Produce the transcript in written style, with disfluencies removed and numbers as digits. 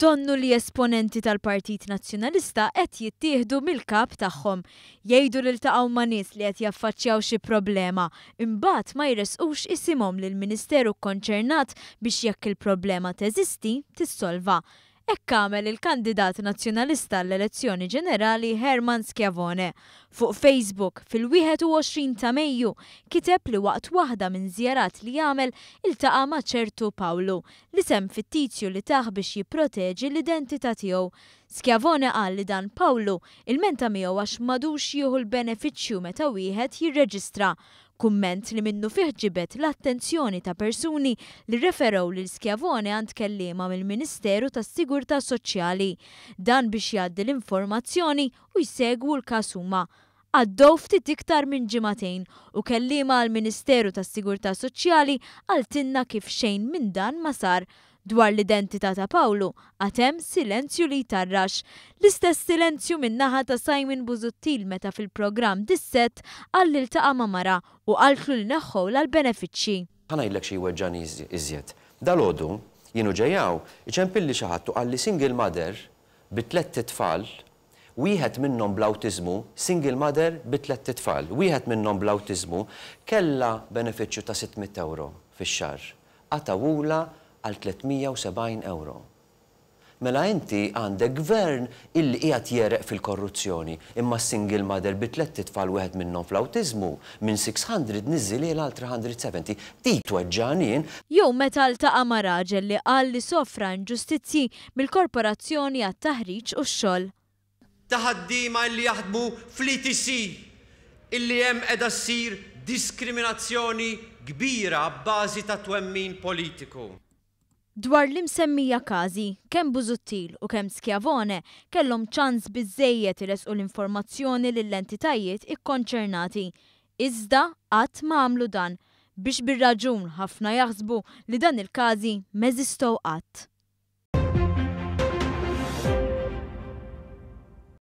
Donnu li esponenti tal-Partit Nazzjonalista qed jittieħdu mill-kap tagħhom. Jgħidu li ltaqgħu ma' nies li qed jaffaċċjaw xi problema, imbagħad ma jresqux isimhom lill-Ministeru kkonċernat biex jekk il-problema teżisti tissolva. Hekk għamel il-kandidat nazzjonalista għall-elezzjoni ġenerali Herman Schiavone. Fuq Facebook fil-21 ta' Mejju kiteb li waqt waħda minn żjarat li jagħmel iltaqa' ma' ċertu Pawlu li sem fittizju li taħ biex jipproteġi l-identità tiegħu. Schiavone qal li dan Pawlu ilmenta miegħu għax m'għadux jieħu l-benefiċċju meta wieħed jirreġistra. Kumment li minnu fih ġibet l-attenzjoni ta' persuni li referew lil Schiavone għand kelliema mill-Ministeru tas-Sigurtà Soċjali. Dan biex jgħaddi l-informazzjoni u jsegwu l-każ huma. Għaddew ftit iktar minn ġimagħtejn u kelliema għall-Ministeru tas-Sigurtà Soċjali għaltilna kif xejn minn dan ma sar. Dwar l-identità ta' Pawlu għatem silenzju li jtarrax. L-istess silenzju min-naħa ta' Simon Busuttil meta fil-programm Disset għalli ltaqa' ma' mara u qaltlu li neħħu l-benefiċċji. Ħanajdlek xi weġġani iżjed. Dalgħodu jienu ġejjaw iċempilli xi ħadd u qalli single mother bi 3 tfal, wieħed minnhom bl-awtiżmu, single mother bi 3 tfal, wieħed minnhom bl-awtiżmu kellha benefiċċju ta' 600 euro fix-xahar. Għatawula għal 370 euro. Mela inti għandek gvern illi qiegħed jereq fil-korruzzjoni, imma single mother bi 3 tfal wieħed minnhom fl-awtiżmu minn 600 niżżil għal 370. Dik tweġġanin. Jew meta ltaqa' ma' raġel li qal li sofra inġustizzji mill-Korporazzjoni għat-Taħriġ u x-Xogħol. Ta' ħaddiema illi jaħdmu fl-ITC illi hemm qiegħda ssir diskriminazzjoni kbira bbażi ta' twemmin politiku. Dwar l-imsemmija każi, kemm Busuttil u kemm Schiavone kellhom ċans biżżejjed iresqu l-informazzjoni lill-entitajiet ikkonċernati. Iżda qatt ma għamlu dan biex bir-raġun ħafna jaħsbu li dan il-każi m'eżistew qatt.